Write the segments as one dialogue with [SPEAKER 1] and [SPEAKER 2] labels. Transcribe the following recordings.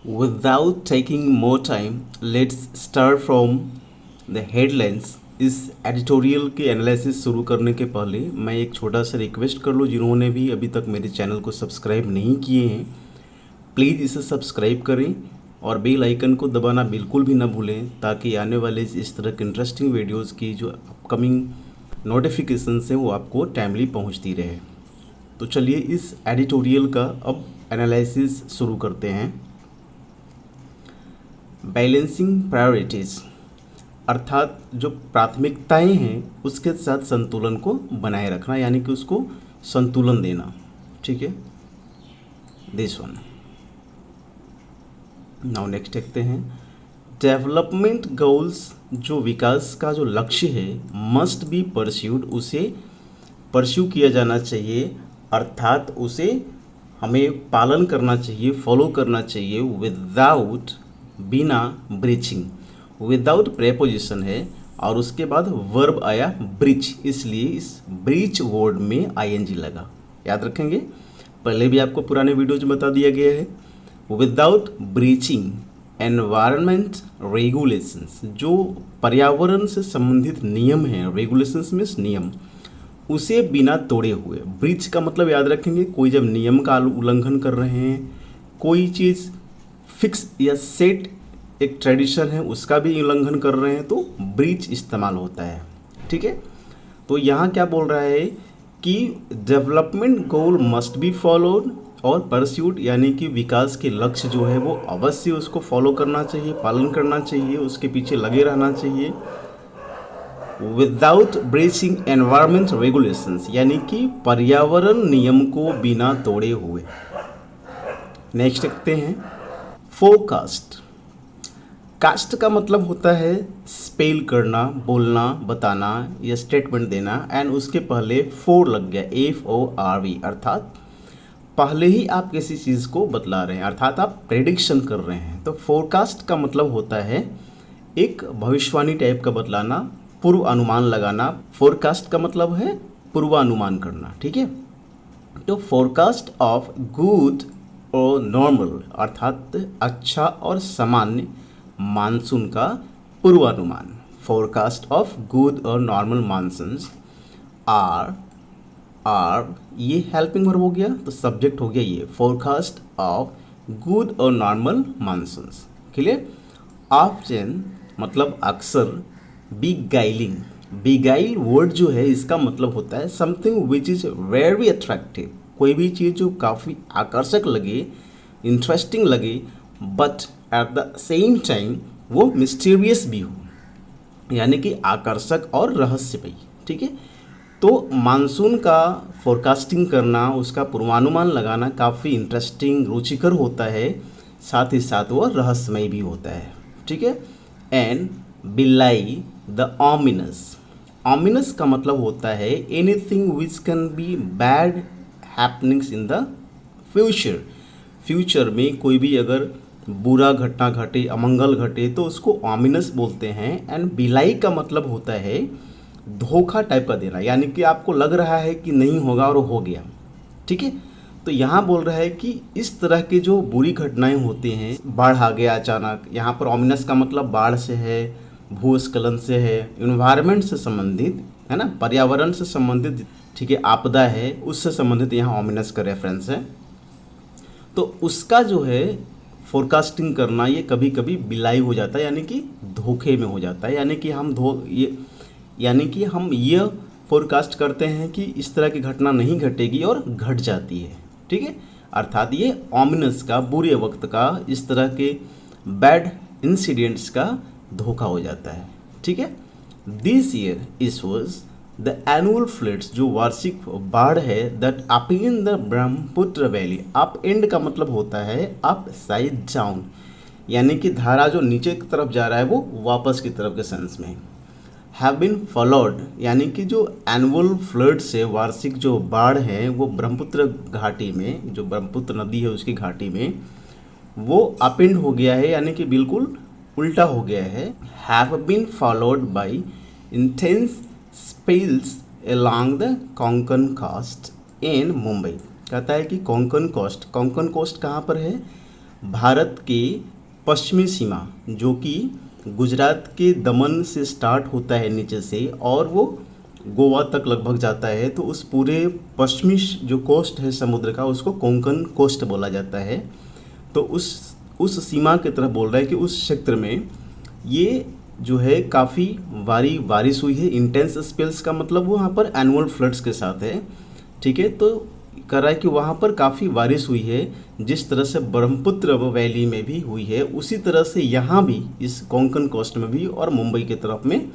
[SPEAKER 1] Without taking more time, let's start from the headlines. इस editorial के analysis शुरू करने के पहले मैं एक छोटा सा रिक्वेस्ट कर लूँ, जिन्होंने भी अभी तक मेरे चैनल को सब्सक्राइब नहीं किए हैं प्लीज़ इसे सब्सक्राइब करें और बेल आइकन को दबाना बिल्कुल भी ना भूलें, ताकि आने वाले इस तरह के इंटरेस्टिंग वीडियोस की जो अपकमिंग नोटिफिकेशंस हैं वो आपको टाइमली पहुंचती रहे। तो चलिए इस एडिटोरियल का अब एनालिसिस शुरू करते हैं। बैलेंसिंग प्रायोरिटीज़ अर्थात जो प्राथमिकताएं हैं उसके साथ संतुलन को बनाए रखना, यानी कि उसको संतुलन देना। ठीक है, दिस वन। नाउ नेक्स्ट देखते हैं। डेवलपमेंट गोल्स, जो विकास का जो लक्ष्य है, मस्ट बी परस्यूड, उसे परस्यू किया जाना चाहिए, अर्थात उसे हमें पालन करना चाहिए, फॉलो करना चाहिए विदाउट, बिना ब्रीचिंग। विदाउट प्रेपोजिशन है और उसके बाद वर्ब आया ब्रीच, इसलिए इस ब्रीच वर्ड में आईएनजी लगा। याद रखेंगे, पहले भी आपको पुराने वीडियोज में बता दिया गया है। विदाउट ब्रीचिंग एनवायरनमेंट रेगुलेशंस, जो पर्यावरण से संबंधित नियम हैं, रेगुलेशंस मीन्स नियम, उसे बिना तोड़े हुए। ब्रीच का मतलब याद रखेंगे, कोई जब नियम का उल्लंघन कर रहे हैं, कोई चीज़ फिक्स या सेट एक ट्रेडिशन है उसका भी उल्लंघन कर रहे हैं, तो ब्रीच इस्तेमाल होता है। ठीक है, तो यहाँ क्या बोल रहा है कि development goal must be followed और परस्यूट, यानी कि विकास के लक्ष्य जो है वो अवश्य उसको फॉलो करना चाहिए, पालन करना चाहिए, उसके पीछे लगे रहना चाहिए। विदाउट ब्रीचिंग एनवायरमेंट रेगुलेशंस, यानी कि पर्यावरण नियम को बिना तोड़े हुए। नेक्स्ट देखते हैं। फोरकास्ट, कास्ट का मतलब होता है स्पेल करना, बोलना, बताना या स्टेटमेंट देना, एंड उसके पहले फोर लग गया, FORV, अर्थात पहले ही आप किसी चीज़ को बतला रहे हैं, अर्थात आप प्रेडिक्शन कर रहे हैं। तो फोरकास्ट का मतलब होता है एक भविष्यवाणी टाइप का बतलाना, पूर्व अनुमान लगाना। फोरकास्ट का मतलब है पूर्वानुमान करना। ठीक है, तो फोरकास्ट ऑफ गुड और नॉर्मल, अर्थात अच्छा और सामान्य मानसून का पूर्वानुमान। फोरकास्ट ऑफ गुड और नॉर्मल मानसून्स आर ये हेल्पिंग वर्ब हो गया, तो सब्जेक्ट हो गया ये, फोरकास्ट ऑफ गुड और नॉर्मल मानसून्स। क्लियर। ऑफ्टन मतलब अक्सर, बिगाइलिंग, बिगाइल वर्ड जो है इसका मतलब होता है something which is very attractive, कोई भी चीज़ जो काफ़ी आकर्षक लगे, इंटरेस्टिंग लगे, but at the same time वो मिस्टीरियस भी हो, यानी कि आकर्षक और रहस्यमयी। ठीक है, तो मानसून का फोरकास्टिंग करना, उसका पूर्वानुमान लगाना काफ़ी इंटरेस्टिंग, रुचिकर होता है, साथ ही साथ वो रहस्यमय भी होता है। ठीक है, एंड बिलाई द ऑमिनस, ऑमिनस का मतलब होता है anything which can be bad happenings in the future. Future में कोई भी अगर बुरा घटना घटे, अमंगल घटे, तो उसको ऑमिनस बोलते हैं। एंड बिलाई का मतलब होता है धोखा टाइप का देना, यानी कि आपको लग रहा है कि नहीं होगा और हो गया। ठीक है, तो यहाँ बोल रहा है कि इस तरह की जो बुरी घटनाएं होती हैं, बाढ़ आ गया अचानक, यहाँ पर ऑमिनस का मतलब बाढ़ से है, भूस्खलन से है, इन्वायरमेंट से संबंधित है ना, पर्यावरण से संबंधित, ठीक है, आपदा है, उससे संबंधित यहाँ ऑमिनस का रेफरेंस है। तो उसका जो है फोरकास्टिंग करना ये कभी कभी बिलाई हो जाता है, यानी कि धोखे में हो जाता है, यानी कि हम ये फोरकास्ट करते हैं कि इस तरह की घटना नहीं घटेगी और घट जाती है। ठीक है, अर्थात ये ऑमिनस का, बुरे वक्त का, इस तरह के बैड इंसिडेंट्स का धोखा हो जाता है। ठीक है, दिस ईयर इस वॉज द एनुअल फ्लड्स, जो वार्षिक बाढ़ है, that up in the Brahmaputra valley. Up and का मतलब होता है अप साइड डाउन, यानी कि धारा जो नीचे की तरफ जा रहा है वो वापस की तरफ के सेंस में। हैव बीन फॉलोड, यानी कि जो एनुअल फ्लड्स है, वार्षिक जो बाढ़ है, वो ब्रह्मपुत्र घाटी में, जो ब्रह्मपुत्र नदी है उसकी घाटी में वो अप एंड हो गया है, यानी कि बिल्कुल उल्टा हो गया है। Have been followed by intense spells along the Konkan coast in Mumbai. कहता है कि कोंकण कोस्ट कहाँ पर है? भारत के पश्चिमी सीमा जो कि गुजरात के दमन से स्टार्ट होता है नीचे से और वो गोवा तक लगभग जाता है, तो उस पूरे पश्चिमी जो कोस्ट है समुद्र का उसको कोंकण कोस्ट बोला जाता है। तो उस सीमा की तरफ बोल रहा है कि उस क्षेत्र में ये जो है काफ़ी बारिश हुई है। इंटेंस स्पेल्स का मतलब वो वहाँ पर एनुअल फ्लड्स के साथ है, ठीक है। तो कर रहा है कि वहाँ पर काफ़ी बारिश हुई है, जिस तरह से ब्रह्मपुत्र वैली में भी हुई है उसी तरह से यहाँ भी इस कोंकण कोस्ट में भी और मुंबई की तरफ में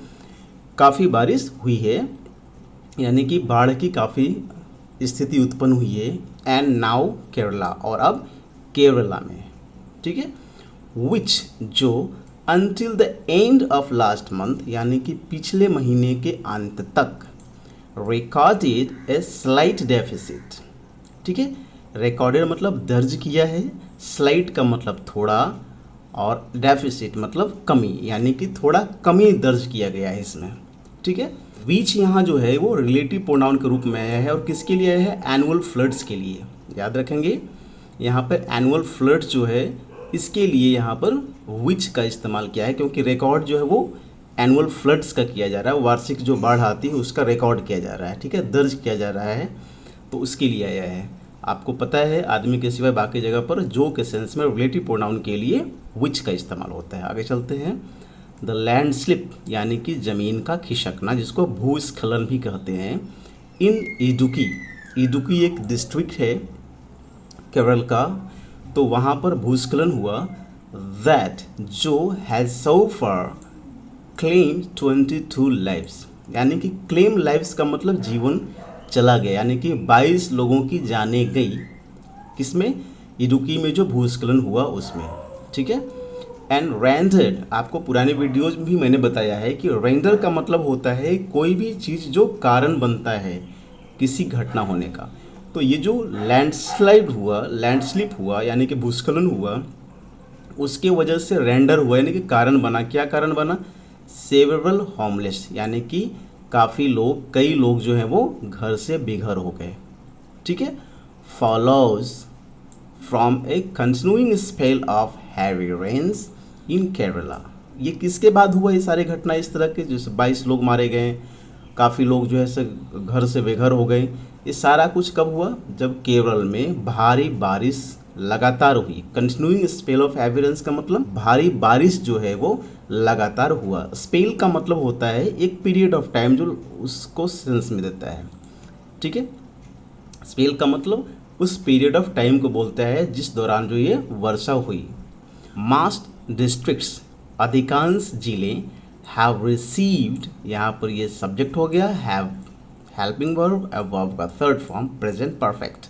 [SPEAKER 1] काफ़ी बारिश हुई है, यानी कि बाढ़ की काफ़ी स्थिति उत्पन्न हुई है। एंड नाउ केरला, और अब केरला में, ठीक है। विच जो until the end of last month यानी कि पिछले महीने के अंत तक रिकॉर्डेड ए स्लाइट डेफिसिट, ठीक है। रिकॉर्डेड मतलब दर्ज किया है, स्लाइट का मतलब थोड़ा और डेफिसिट मतलब कमी, यानी कि थोड़ा कमी दर्ज किया गया है इसमें, ठीक है। विच यहाँ जो है वो रिलेटिव प्रोनाउन के रूप में आया है और किसके लिए आया है? एनुअल फ्लड्स के लिए। याद रखेंगे यहाँ पर एनुअल फ्लड्स जो है इसके लिए यहाँ पर विच का इस्तेमाल किया है, क्योंकि रिकॉर्ड जो है वो एनुअल फ्लड्स का किया जा रहा है, वार्षिक जो बाढ़ आती है उसका रिकॉर्ड किया जा रहा है, ठीक है, दर्ज किया जा रहा है, तो उसके लिए आया है। आपको पता है आदमी के सिवाय बाकी जगह पर जो के सेंस में रिलेटिव प्रोनाउन के लिए विच का इस्तेमाल होता है। आगे चलते हैं। द लैंड स्लिप यानी कि ज़मीन का खिसकना, जिसको भूस्खलन भी कहते हैं, इन इडुक्की एक डिस्ट्रिक्ट है केरल का, तो वहाँ पर भूस्खलन हुआ। दैट जो has so far claim 22 lives, यानी कि क्लेम लाइव्स का मतलब जीवन चला गया, यानी कि 22 लोगों की जाने गई। किसमें? इडुक्की में जो भूस्खलन हुआ उसमें, ठीक है। एंड रेंडर्ड, आपको पुराने वीडियोज में भी मैंने बताया है कि रेंडर का मतलब होता है कोई भी चीज़ जो कारण बनता है किसी घटना होने का। तो ये जो लैंडस्लिप हुआ यानी कि भूस्खलन हुआ, उसके वजह से रेंडर हुआ यानी कि कारण बना। क्या कारण बना? सेवरल होमलेस, यानी कि कई लोग जो हैं वो घर से बेघर हो गए, ठीक है। Follows from a continuing spell of heavy rains in Kerala, ये किसके बाद हुआ ये सारे घटना इस तरह के, जैसे 22 लोग मारे गए, काफ़ी लोग जो है घर से बेघर हो गए, ये सारा कुछ कब हुआ? जब केरल में भारी बारिश लगातार हुई। Continuing spell of heavy rains का मतलब भारी बारिश जो है वो लगातार हुआ। स्पेल का मतलब होता है एक पीरियड ऑफ टाइम जो उसको सेंस में देता है, ठीक है। स्पेल का मतलब उस पीरियड ऑफ टाइम को बोलता है जिस दौरान जो ये वर्षा हुई। मास्ट डिस्ट्रिक्ट्स, अधिकांश जिले, हैव रिसीव्ड, यहाँ पर ये सब्जेक्ट हो गया, हैव हेल्पिंग वर्ब, वर्ब का third form present perfect.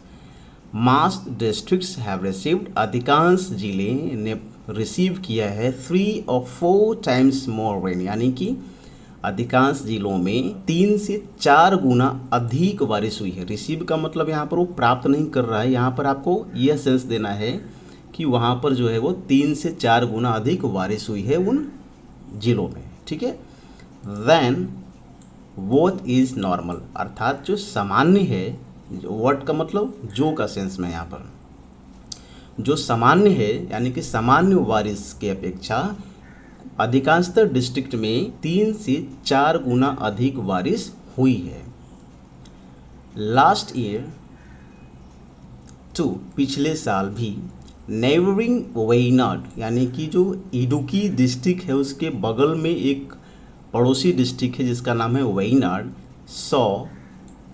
[SPEAKER 1] Most districts have received, अधिकांश जिले ने रिसीव किया है 3 or 4 times मोर रेन, यानी कि अधिकांश जिलों में 3 से 4 गुना अधिक बारिश हुई है। रिसीव का मतलब यहाँ पर वो प्राप्त नहीं कर रहा है, यहाँ पर आपको यह सेंस देना है कि वहाँ पर जो है वो 3 से 4 गुना अधिक बारिश हुई है उन जिलों में, ठीक है। देन वॉट इज़ नॉर्मल, अर्थात जो सामान्य है, वॉट का मतलब जो का सेंस में यहाँ पर, जो सामान्य है यानी कि सामान्य बारिश के अपेक्षा अधिकांशतः डिस्ट्रिक्ट में 3 से 4 गुना अधिक बारिश हुई है। लास्ट ईयर टू, पिछले साल भी, नेबरिंग वेयनाड, यानी कि जो इडुक्की डिस्ट्रिक्ट है उसके बगल में एक पड़ोसी डिस्ट्रिक्ट है जिसका नाम है वेयनाड, सॉ,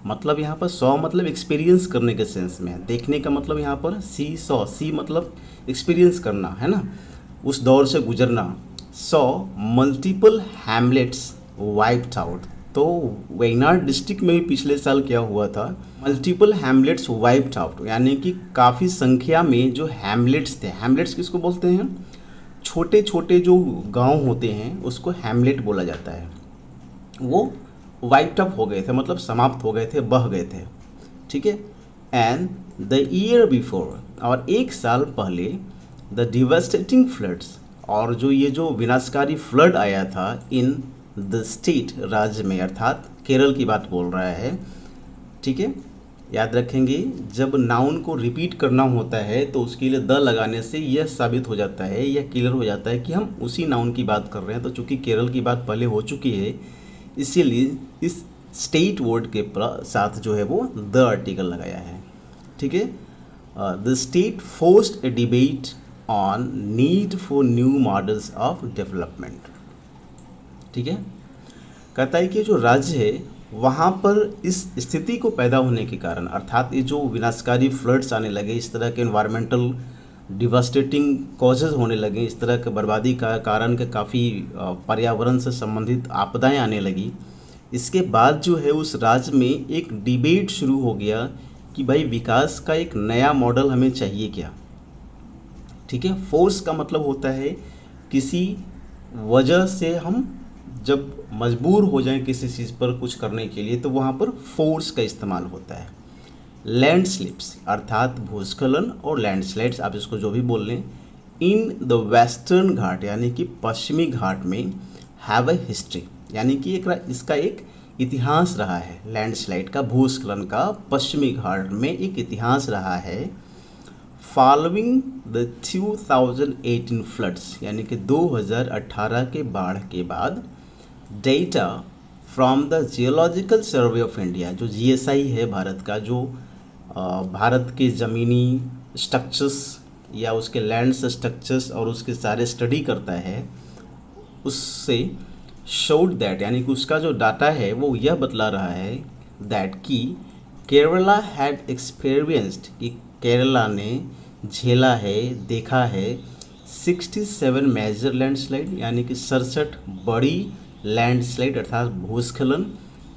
[SPEAKER 1] मतलब यहाँ पर सॉ मतलब एक्सपीरियंस करने के सेंस में, देखने का मतलब यहाँ पर सी मतलब एक्सपीरियंस करना है ना, उस दौर से गुजरना। Saw multiple Hamlet's wiped out, तो वेयनाड डिस्ट्रिक्ट में भी पिछले साल क्या हुआ था? मल्टीपल हैमलेट्स वाइप्ड आउट, यानी कि काफ़ी संख्या में जो हैमलेट्स थे, हैमलेट्स किसको बोलते हैं? छोटे छोटे जो गांव होते हैं उसको हैमलेट बोला जाता है, वो वाइप्ड अप हो गए थे, मतलब समाप्त हो गए थे, बह गए थे, ठीक है। एंड द ईयर बिफोर, और एक साल पहले, द डिवास्टेटिंग फ्लड्स, और जो विनाशकारी फ्लड आया था इन द स्टेट, राज्य में, अर्थात केरल की बात बोल रहा है, ठीक है। याद रखेंगे, जब नाउन को रिपीट करना होता है तो उसके लिए द लगाने से यह साबित हो जाता है, यह क्लियर हो जाता है कि हम उसी नाउन की बात कर रहे हैं। तो चूंकि केरल की बात पहले हो चुकी है, इसीलिए इस स्टेट वर्ड के साथ जो है वो द आर्टिकल लगाया है। ठीक है। The state forced A debate on need for new models of development. ठीक है। कहता है कि जो राज्य है वहाँ पर इस स्थिति को पैदा होने के कारण, अर्थात ये जो विनाशकारी फ्लड्स आने लगे, इस तरह के एनवायरमेंटल डिवास्टेटिंग कॉजेज होने लगे, इस तरह के बर्बादी का कारण के काफ़ी पर्यावरण से संबंधित आपदाएं आने लगी, इसके बाद जो है उस राज्य में एक डिबेट शुरू हो गया कि भाई विकास का एक नया मॉडल हमें चाहिए क्या। ठीक है। फोर्स का मतलब होता है किसी वजह से हम जब मजबूर हो जाएं किसी चीज़ पर कुछ करने के लिए, तो वहाँ पर फोर्स का इस्तेमाल होता है। लैंडस्लिप्स अर्थात भूस्खलन और लैंडस्लाइड्स, आप इसको जो भी बोल लें, इन द वेस्टर्न घाट यानी कि पश्चिमी घाट में हैव ए हिस्ट्री, यानी कि इसका एक इतिहास रहा है। लैंडस्लाइड का, भूस्खलन का पश्चिमी घाट में एक इतिहास रहा है। फॉलोइंग द 2018 फ्लड्स, यानी कि 2018 के बाढ़ के बाद, data from the geological survey of India, जो जीएसआई है भारत का, जो भारत के ज़मीनी स्ट्रक्चर्स या उसके लैंड स्ट्रक्चर्स और उसके सारे स्टडी करता है, उससे शोड दैट, यानी कि उसका जो डाटा है वो यह बतला रहा है दैट कि केरला हैड एक्सपीरियंस्ड, कि केरला ने झेला है, देखा है 67 मेजर लैंडस्लाइड, यानी कि 67 बड़ी लैंडस्लाइड अर्थात भूस्खलन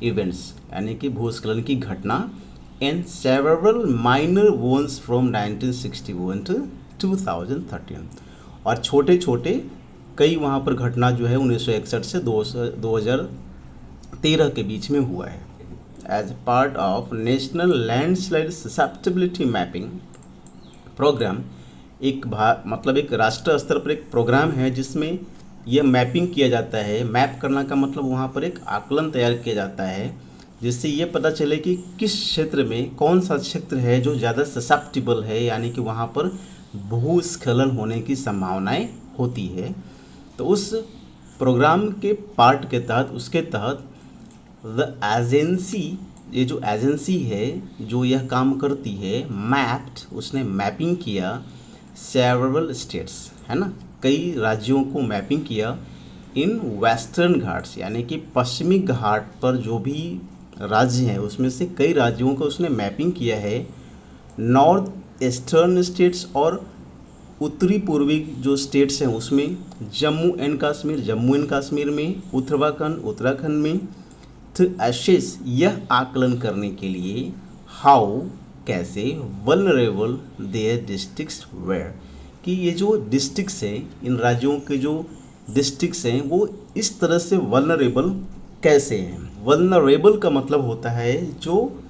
[SPEAKER 1] इवेंट्स, यानी कि भूस्खलन की घटना, and several minor ones from 1961 to 2013, और छोटे छोटे कई वहाँ पर घटना जो है 1961 से 2013 के बीच में हुआ है। As part of national landslide susceptibility mapping programme, एक राष्ट्रीय स्तर पर एक प्रोग्राम है जिसमें यह मैपिंग किया जाता है। मैप करना का मतलब वहाँ पर एक आकलन तैयार किया जाता है जिससे ये पता चले कि किस क्षेत्र में कौन सा क्षेत्र है जो ज़्यादा ससेप्टिबल है, यानी कि वहाँ पर भूस्खलन होने की संभावनाएं होती है। तो उस प्रोग्राम के पार्ट के तहत, उसके तहत द एजेंसी, ये जो एजेंसी है जो यह काम करती है, मैप्ड, उसने मैपिंग किया सेवरल स्टेट्स, है ना, कई राज्यों को मैपिंग किया इन वेस्टर्न घाट्स, यानी कि पश्चिमी घाट पर जो भी राज्य हैं उसमें से कई राज्यों को उसने मैपिंग किया है। नॉर्थ ईस्टर्न स्टेट्स और उत्तरी पूर्वी जो स्टेट्स हैं उसमें जम्मू एंड कश्मीर में, उत्तराखंड में, तो एसेस, यह आकलन करने के लिए हाउ, कैसे, वल्नरेबल देयर डिस्ट्रिक्ट्स वेयर, कि ये जो डिस्ट्रिक्ट्स हैं, इन राज्यों के जो डिस्ट्रिक्ट्स हैं वो इस तरह से वल्नरेबल कैसे हैं। वल्नरेबल का मतलब होता है जो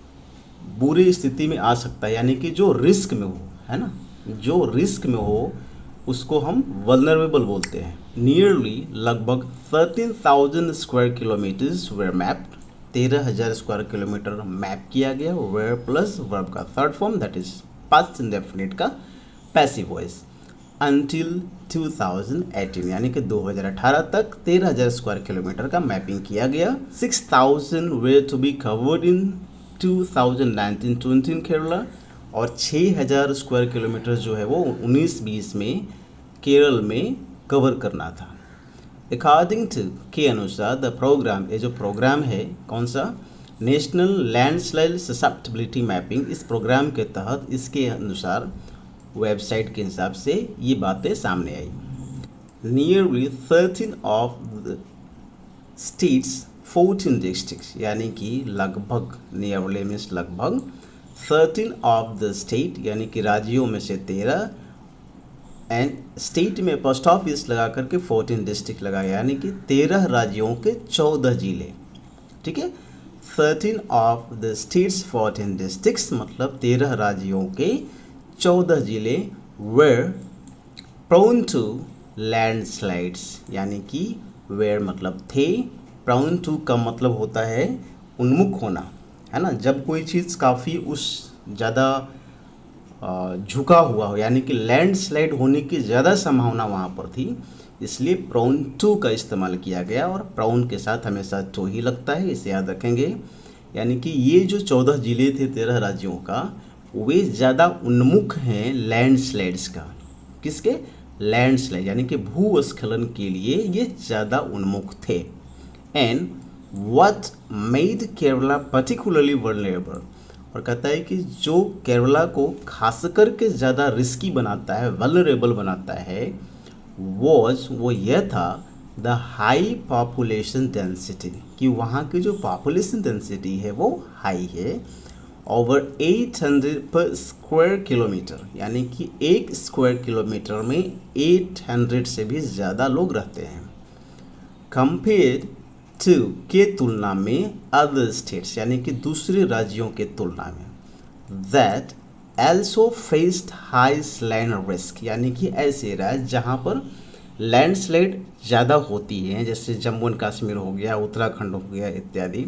[SPEAKER 1] बुरी स्थिति में आ सकता है, यानी कि जो रिस्क में हो, है ना, जो रिस्क में हो उसको हम वल्नरेबल बोलते हैं। नियरली लगभग 13,000 square kilometres were mapped, 13,000 square kilometre map किया गया। वेयर प्लस वर्ब का third form, that is past indefinite का पैसिव वॉइस, until 2018, यानी कि 2018 तक 13,000 स्क्वायर किलोमीटर का मैपिंग किया गया। 6,000 were to be covered in 2019-20 Kerala, और 6,000 स्क्वायर किलोमीटर जो है वो 19-20 में केरल में कवर करना था। अकॉर्डिंग टू, के अनुसार, द प्रोग्राम, ये जो प्रोग्राम है कौन सा, नेशनल लैंडस्लाइड ससेप्टिबिलिटी मैपिंग, इस प्रोग्राम के तहत इसके अनुसार वेबसाइट के हिसाब से ये बातें सामने आई। Nearly 13 of the states 14 districts, यानी कि लगभग, नियरली मीन्स लगभग, 13 ऑफ द स्टेट, यानी कि राज्यों में से 13, एंड स्टेट में पोस्ट ऑफिस लगा करके 14 डिस्ट्रिक्ट लगाया, यानी कि 13 राज्यों के 14 जिले। ठीक है। 13 ऑफ द स्टेट्स 14 डिस्ट्रिक्ट्स मतलब 13 राज्यों के 14 जिले वेयर प्रोन टू लैंडस्लाइड्स, यानी कि वेयर मतलब थे, प्रोन टू का मतलब होता है उन्मुख होना, है ना, जब कोई चीज़ काफ़ी उस ज़्यादा झुका हुआ हो, यानी कि लैंडस्लाइड होने की ज़्यादा संभावना वहाँ पर थी, इसलिए प्रोन टू का इस्तेमाल किया गया और प्रोन के साथ हमेशा टू ही लगता है, इसे याद रखेंगे। यानी कि ये जो 14 ज़िले थे 13 राज्यों का, वे ज़्यादा उन्मुख हैं लैंडस्लाइड्स का। किसके? लैंडस्लाइड, यानी कि भूस्खलन के लिए ये ज़्यादा उन्मुख थे। And what made Kerala particularly vulnerable, और कहता है कि जो केरला को खास करके ज़्यादा रिस्की बनाता है, वल्नरेबल बनाता है, वो यह था द हाई पॉपुलेशन डेंसिटी, कि वहाँ की जो पॉपुलेशन डेंसिटी है वो हाई है, ओवर 800 पर स्क्वायर किलोमीटर, यानी कि 1 स्क्वायर किलोमीटर में 800 से भी ज़्यादा लोग रहते हैं, कंपेयर टू के तुलना में अदर स्टेट्स, यानी कि दूसरे राज्यों के तुलना में, that also faced high land risk, यानी कि ऐसे राज्य जहाँ पर लैंडस्लाइड ज़्यादा होती हैं, जैसे जम्मू एंड कश्मीर हो गया, उत्तराखंड हो गया इत्यादि,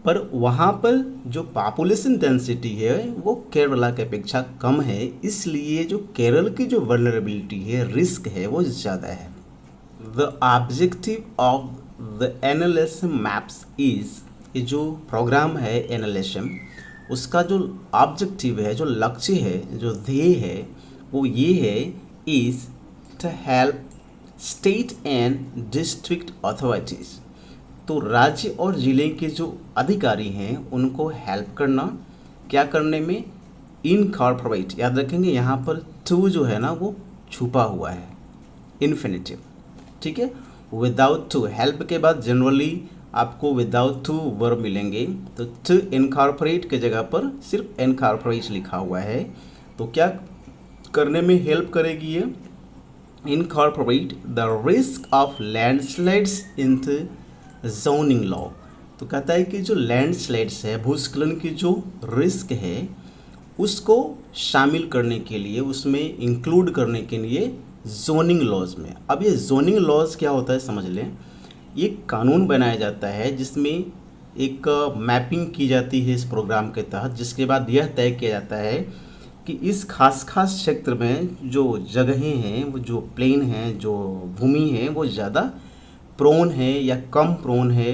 [SPEAKER 1] पर वहाँ पर जो पॉपुलेशन डेंसिटी है वो केरला के अपेक्षा कम है, इसलिए जो केरल की जो वल्नरेबिलिटी है, रिस्क है, वो ज़्यादा है। The objective of the analysis maps is, ये जो प्रोग्राम है एनालिसिस, उसका जो ऑब्जेक्टिव है, जो लक्ष्य है, जो ध्येय है, वो ये है, is to help state and district authorities, तो राज्य और ज़िले के जो अधिकारी हैं उनको हेल्प करना, क्या करने में? इनकॉर्पोरेट, याद रखेंगे यहाँ पर टू जो है ना वो छुपा हुआ है, इन्फिनिटिव, ठीक है। विदाउट टू, हेल्प के बाद जनरली आपको विदाउट टू वर्ब मिलेंगे, तो टू इनकॉर्पोरेट के जगह पर सिर्फ इनकॉर्पोरेट लिखा हुआ है, तो क्या करने में हेल्प करेगी ये? Incorporate the risk of landslides into zoning law, तो कहता है कि जो लैंडस्लाइड्स है, भूस्खलन की जो रिस्क है, उसको शामिल करने के लिए, उसमें इंक्लूड करने के लिए जोनिंग लॉज में। अब ये जोनिंग लॉज क्या होता है समझ लें। ये कानून बनाया जाता है जिसमें एक मैपिंग की जाती है इस प्रोग्राम के तहत, जिसके बाद यह तय किया जाता है कि इस खास क्षेत्र में जो जगहें हैं, वो जो प्लेन हैं, जो भूमि है, वो ज़्यादा प्रोन है या कम प्रोन है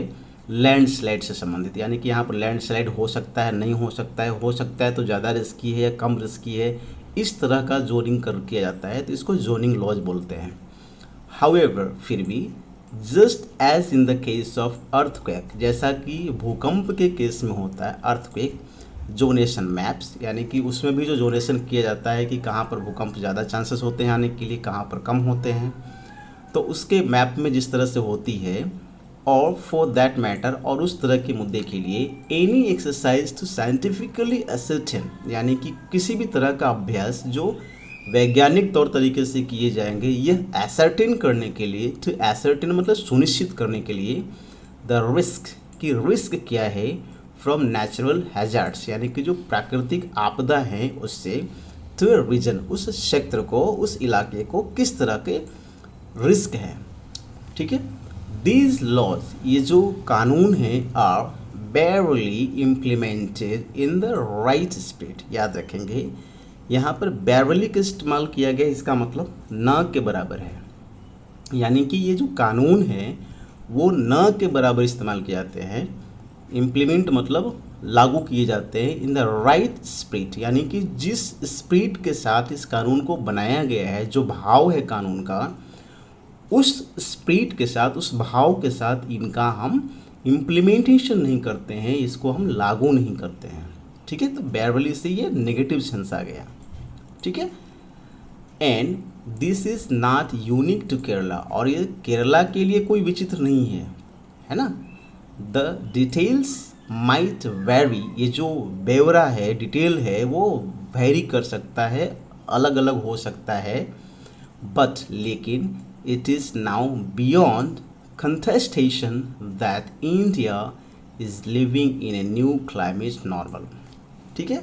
[SPEAKER 1] लैंडस्लाइड से संबंधित, यानी कि यहाँ पर लैंडस्लाइड हो सकता है, नहीं हो सकता है तो ज़्यादा रिस्की है या कम रिस्की है, इस तरह का जोनिंग कर किया जाता है, तो इसको जोनिंग लॉज बोलते हैं। हाउएवर, फिर भी, just as in the case of earthquake, जैसा कि भूकंप के केस में होता है अर्थक्वेक, जोनेशन मैप्स, यानी कि उसमें भी जो जोनेशन किया जाता है कि कहाँ पर भूकंप ज़्यादा चांसेस होते हैं आने के लिए, कहाँ पर कम होते हैं, तो उसके मैप में जिस तरह से होती है, और फॉर दैट मैटर, और उस तरह के मुद्दे के लिए, any exercise to scientifically ascertain, यानी कि किसी भी तरह का अभ्यास जो वैज्ञानिक तौर तरीके से किए जाएंगे, यह एसर्टेन करने के लिए, टू एसर्टेन मतलब सुनिश्चित करने के लिए, द रिस्क, की रिस्क क्या है, फ्रॉम नेचुरल हैजार्ड्स, यानी कि जो प्राकृतिक आपदा हैं उससे, टू रीजन, उस क्षेत्र को, उस इलाके को किस तरह के रिस्क है, ठीक है। दीज लॉज, ये जो कानून हैं, are barely implemented in the right speed, याद रखेंगे यहाँ पर बैरली का इस्तेमाल किया गया, इसका मतलब न के बराबर है, यानी कि ये जो कानून है वो न के बराबर इस्तेमाल किए जाते हैं। इम्प्लीमेंट मतलब लागू किए जाते हैं, इन द राइट स्पीड, यानी कि जिस स्पीड के साथ इस कानून को बनाया गया है, जो भाव है कानून का, उस स्पीड के साथ, उस भाव के साथ इनका हम इम्प्लीमेंटेशन नहीं करते हैं, इसको हम लागू नहीं करते हैं, ठीक है। तो बैरली से ये नेगेटिव सेंस आ गया, ठीक है। And this is not unique to Kerala, और ये केरला के लिए कोई विचित्र नहीं है ना। द डिटेल्स माइट वेरी, ये जो ब्यौरा है, डिटेल है, वो वेरी कर सकता है, अलग अलग हो सकता है, बट लेकिन it is now beyond contestation that India is living in a new climate normal, ठीक है।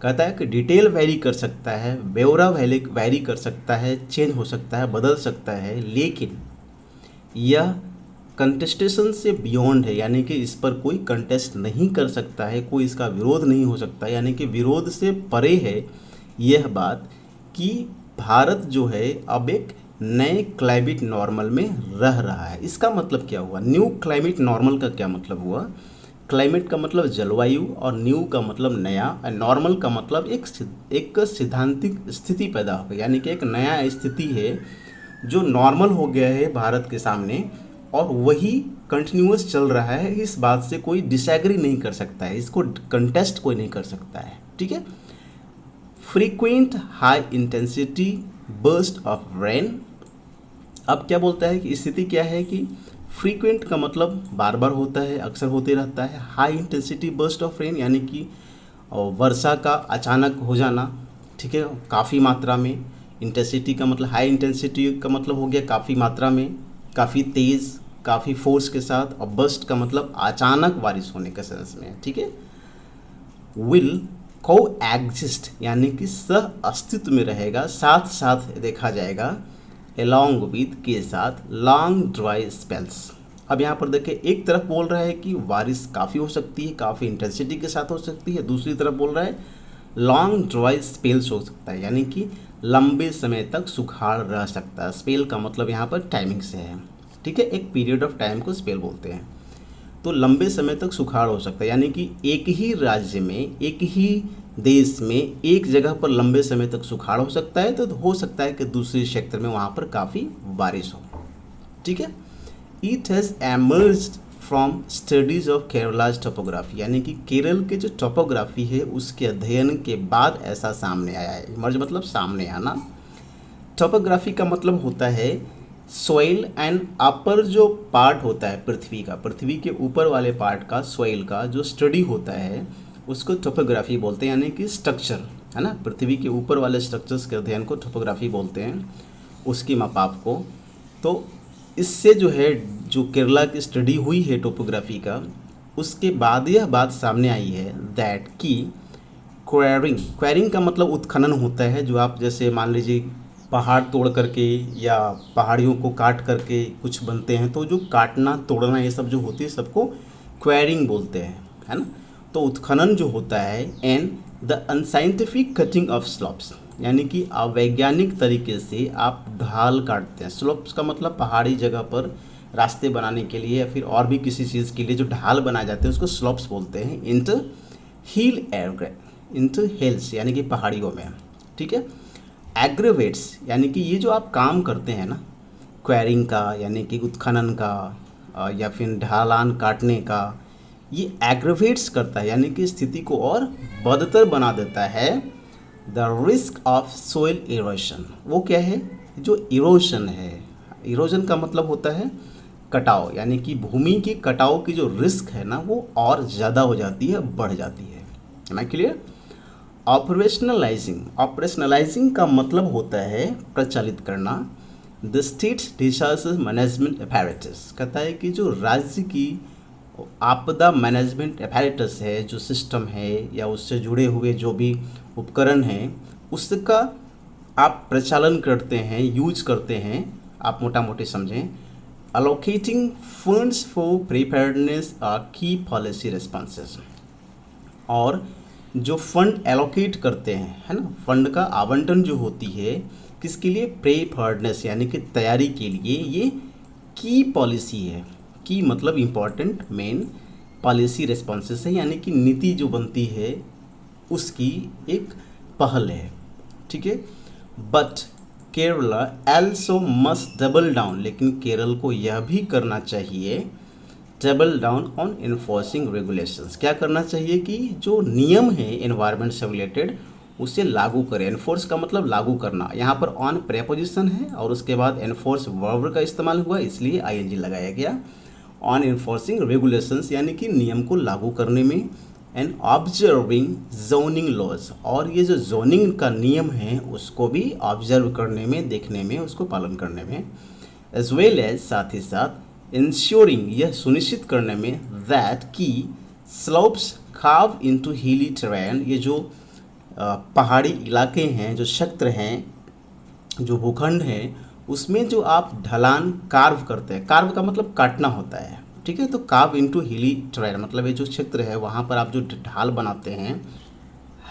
[SPEAKER 1] कहता है कि डिटेल वेरी कर सकता है, ब्यौरा वेरी कर सकता है, चेंज हो सकता है, बदल सकता है, लेकिन यह कंटेस्टेशन से बियॉन्ड है, यानी कि इस पर कोई कंटेस्ट नहीं कर सकता है, कोई इसका विरोध नहीं हो सकता, यानी कि विरोध से परे है यह बात कि भारत जो है अब एक नए क्लाइमेट नॉर्मल में रह रहा है। इसका मतलब क्या हुआ? न्यू क्लाइमेट नॉर्मल का क्या मतलब हुआ? क्लाइमेट का मतलब जलवायु और न्यू का मतलब नया और नॉर्मल का मतलब एक सिद्धांतिक स्थिति पैदा हो गई, यानी कि एक नया स्थिति है जो नॉर्मल हो गया है भारत के सामने और वही कंटिन्यूअस चल रहा है। इस बात से कोई डिसएग्री नहीं कर सकता है, इसको कंटेस्ट कोई नहीं कर सकता है, ठीक है। Frequent high intensity burst of rain, अब क्या बोलता है कि स्थिति क्या है कि फ्रीक्वेंट का मतलब बार बार होता है, अक्सर होते रहता है। High intensity burst of rain यानी कि वर्षा का अचानक हो जाना, ठीक है, काफ़ी मात्रा में। इंटेंसिटी का मतलब, हाई इंटेंसिटी का मतलब हो गया काफ़ी मात्रा में, काफ़ी तेज़, काफ़ी फोर्स के साथ। और बर्स्ट का मतलब अचानक बारिश होने के सेंस में, ठीक है। विल को एग्जिस्ट यानी कि सह अस्तित्व में रहेगा, साथ साथ देखा जाएगा, along with के साथ लॉन्ग ड्राई स्पेल्स। अब यहाँ पर देखिए, एक तरफ बोल रहा है कि बारिश काफ़ी हो सकती है, काफ़ी इंटेंसिटी के साथ हो सकती है, दूसरी तरफ बोल रहा है लॉन्ग ड्राई स्पेल्स हो सकता है, यानी कि लंबे समय तक सुखाड़ रह सकता है। स्पेल का मतलब यहाँ पर टाइमिंग से है, ठीक है, एक पीरियड ऑफ टाइम को स्पेल बोलते हैं। तो लंबे समय तक सुखाड़ हो सकता है, यानी कि एक ही राज्य में, एक ही देश में एक जगह पर लंबे समय तक सुखाड़ हो सकता है, तो हो सकता है कि दूसरे क्षेत्र में वहाँ पर काफ़ी बारिश हो, ठीक है। It has emerged from studies of Kerala's topography, यानी कि केरल के जो टोपोग्राफी है उसके अध्ययन के बाद ऐसा सामने आया है। इमर्ज मतलब सामने आना। टोपोग्राफी का मतलब होता है सोइल एंड अपर जो पार्ट होता है पृथ्वी का, पृथ्वी के ऊपर वाले पार्ट का, सोइल का जो स्टडी होता है उसको टोपोग्राफी बोलते हैं, यानी कि स्ट्रक्चर है ना, पृथ्वी के ऊपर वाले स्ट्रक्चर्स के अध्ययन को टोपोग्राफी बोलते हैं, उसकी मापाप को। तो इससे जो है, जो केरला की स्टडी हुई है टोपोग्राफी का, उसके बाद यह बात सामने आई है दैट कि क्वेरिंग का मतलब उत्खनन होता है, जो आप जैसे मान लीजिए पहाड़ तोड़ करके या पहाड़ियों को काट करके कुछ बनते हैं, तो जो काटना तोड़ना ये सब जो होती है सबको क्वेरिंग बोलते हैं, है ना। तो उत्खनन जो होता है, and the unscientific cutting of slopes, यानी कि अवैज्ञानिक तरीके से आप ढाल काटते हैं। स्लोप्स का मतलब पहाड़ी जगह पर रास्ते बनाने के लिए या फिर और भी किसी चीज़ के लिए जो ढाल बनाए जाते हैं उसको स्लोप्स बोलते हैं। इंटू हिल्स यानी कि पहाड़ियों में, ठीक है। एग्रेवेट्स यानी कि ये जो आप काम करते हैं ना, क्वेरिंग का यानी कि उत्खनन का या फिर ढालान काटने का, ये एग्रेवेट्स करता है, यानी कि स्थिति को और बदतर बना देता है। The risk of soil erosion, वो क्या है? जो इरोशन है, इरोजन का मतलब होता है कटाव, यानी कि भूमि की कटाव की जो रिस्क है ना वो और ज़्यादा हो जाती है, बढ़ जाती है ना। क्लियर? ऑपरेशनलाइजिंग का मतलब होता है प्रचालित करना। The state disaster management apparatus, कहता है कि जो राज्य की आपदा मैनेजमेंट अपैरेटस है, जो सिस्टम है या उससे जुड़े हुए जो भी उपकरण हैं, उसका आप प्रचालन करते हैं, यूज करते हैं, आप मोटा मोटी समझें। Allocating funds for preparedness are key policy responses, और जो फंड एलोकेट करते हैं, है ना, फंड का आवंटन जो होती है किसके लिए? प्रिपेयर्डनेस यानी कि तैयारी के लिए, ये की पॉलिसी है। की मतलब इम्पॉर्टेंट, मेन, पॉलिसी रिस्पॉन्सेस है, यानी कि नीति जो बनती है उसकी एक पहल है, ठीक है। But Kerala also must double down, लेकिन केरल को यह भी करना चाहिए, double down on enforcing regulations. क्या करना चाहिए कि जो नियम है एनवायरनमेंट से रिलेटेड उसे लागू करें। एनफोर्स का मतलब लागू करना, यहाँ पर ऑन प्रेपोजिशन है और उसके बाद एनफोर्स वर्ब का इस्तेमाल हुआ, इसलिए आईएनजी लगाया गया। ऑन इन्फोर्सिंग रेगुलेशंस यानी कि नियम को लागू करने में, एंड ऑब्जर्विंग जोनिंग लॉज, और ये जो जोनिंग का नियम है उसको भी ऑब्जर्व करने में, देखने में, उसको पालन करने में, एज वेल एज साथ ही साथ इंश्योरिंग यह सुनिश्चित करने में दैट की स्लोप्स खाव इनटू हिली टेरेन, ये जो पहाड़ी इलाके हैं, जो क्षेत्र हैं, जो भूखंड हैं, उसमें जो आप ढलान कार्व करते हैं, कार्व का मतलब काटना होता है, ठीक है, तो कार्व इनटू हिली ट्रेड मतलब ये जो क्षेत्र है वहाँ पर आप जो ढाल बनाते हैं,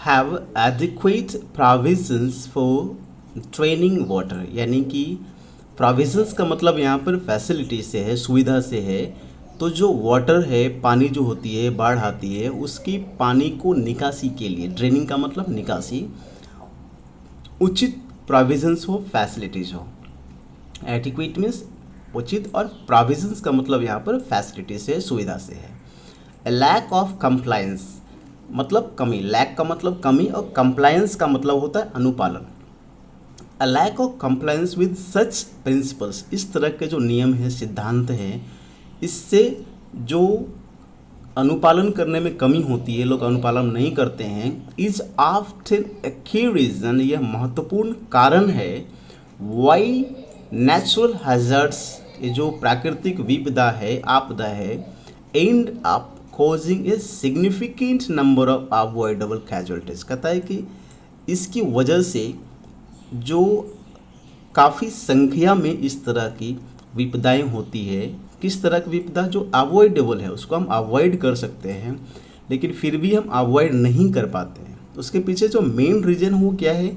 [SPEAKER 1] have adequate provisions for training water, यानी कि प्रोविजंस का मतलब यहाँ पर फैसिलिटी से है, सुविधा से है। तो जो वाटर है, पानी जो होती है, बाढ़ आती है, उसकी पानी को निकासी के लिए, ड्रेनिंग का मतलब निकासी, उचित प्रोविजंस हो, फैसिलिटीज हो। एडिक्वेट मीन्स उचित और प्रोविजंस का मतलब यहाँ पर फैसिलिटी से, सुविधा से है। लैक ऑफ कंप्लायंस मतलब कमी, लैक का मतलब कमी और कंप्लायंस का मतलब होता है अनुपालन। A lack of compliance with such principles, इस तरह के जो नियम हैं, सिद्धांत हैं, इससे जो अनुपालन करने में कमी होती है, लोग अनुपालन नहीं करते हैं, इज ऑफ्टन अ की रीजन, यह महत्वपूर्ण कारण है, वाई नेचुरल हैजर्ड्स, ये जो प्राकृतिक विपदा है, आपदा है, and up causing a significant number of avoidable casualties. कहता है कि इसकी वजह से जो काफ़ी संख्या में इस तरह की विपदाएं होती है, किस तरह की विपदा, जो अवॉइडेबल है उसको हम अवॉइड कर सकते हैं, लेकिन फिर भी हम अवॉइड नहीं कर पाते हैं। उसके पीछे जो मेन रीज़न वो क्या है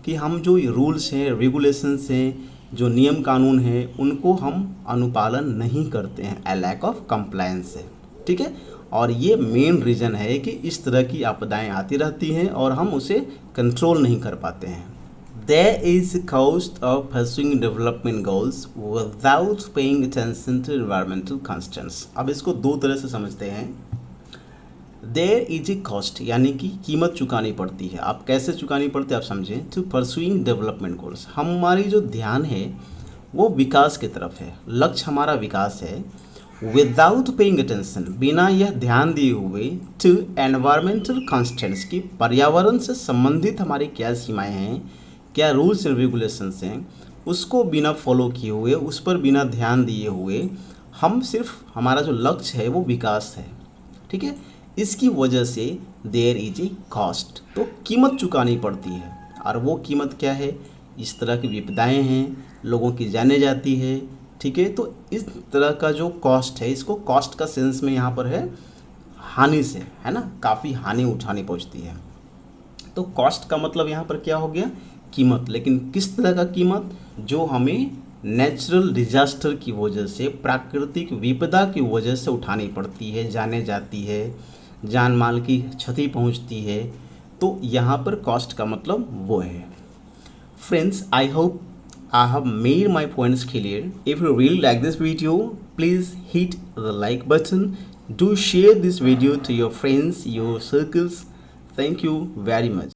[SPEAKER 1] कि हम जो रूल्स हैं, रेगुलेशंस हैं, जो नियम कानून हैं, उनको हम अनुपालन नहीं करते हैं, ए लैक ऑफ कंप्लायंस है, ठीक है। और ये मेन रीज़न है कि इस तरह की आपदाएं आती रहती हैं और हम उसे कंट्रोल नहीं कर पाते हैं। There is a cost of pursuing development goals without paying attention to environmental constraints। अब इसको दो तरह से समझते हैं। There is a cost यानी कि कीमत चुकानी पड़ती है। आप कैसे चुकानी पड़ती है आप समझें। To pursuing development goals, हमारी जो ध्यान है वो विकास की तरफ है, लक्ष्य हमारा विकास है। Without paying attention, बिना यह ध्यान दिए हुए, to environmental constraints की पर्यावरण से संबंधित हमारी क्या सीमाएं हैं, क्या रूल्स एंड रेगुलेशंस हैं, उसको बिना फॉलो किए हुए, उस पर बिना ध्यान दिए हुए, हम सिर्फ हमारा जो लक्ष्य है वो विकास है, ठीक है। इसकी वजह से देयर इज ए कॉस्ट, तो कीमत चुकानी पड़ती है। और वो कीमत क्या है, इस तरह की विपदाएं हैं, लोगों की जाने जाती है, ठीक है। तो इस तरह का जो कॉस्ट है, इसको कॉस्ट का सेंस में यहाँ पर है हानि से, है ना, काफ़ी हानि उठानी पहुँचती है। तो कॉस्ट का मतलब यहाँ पर क्या हो गया, कीमत। लेकिन किस तरह का कीमत, जो हमें नेचुरल डिजास्टर की वजह से, प्राकृतिक विपदा की वजह से उठानी पड़ती है, जाने जाती है, जान माल की क्षति पहुंचती है। तो यहाँ पर कॉस्ट का मतलब वो है। Friends, I hope I have made my points clear. If you really like this video, please hit the like button, do share this video to your friends, your circles. Thank you very much.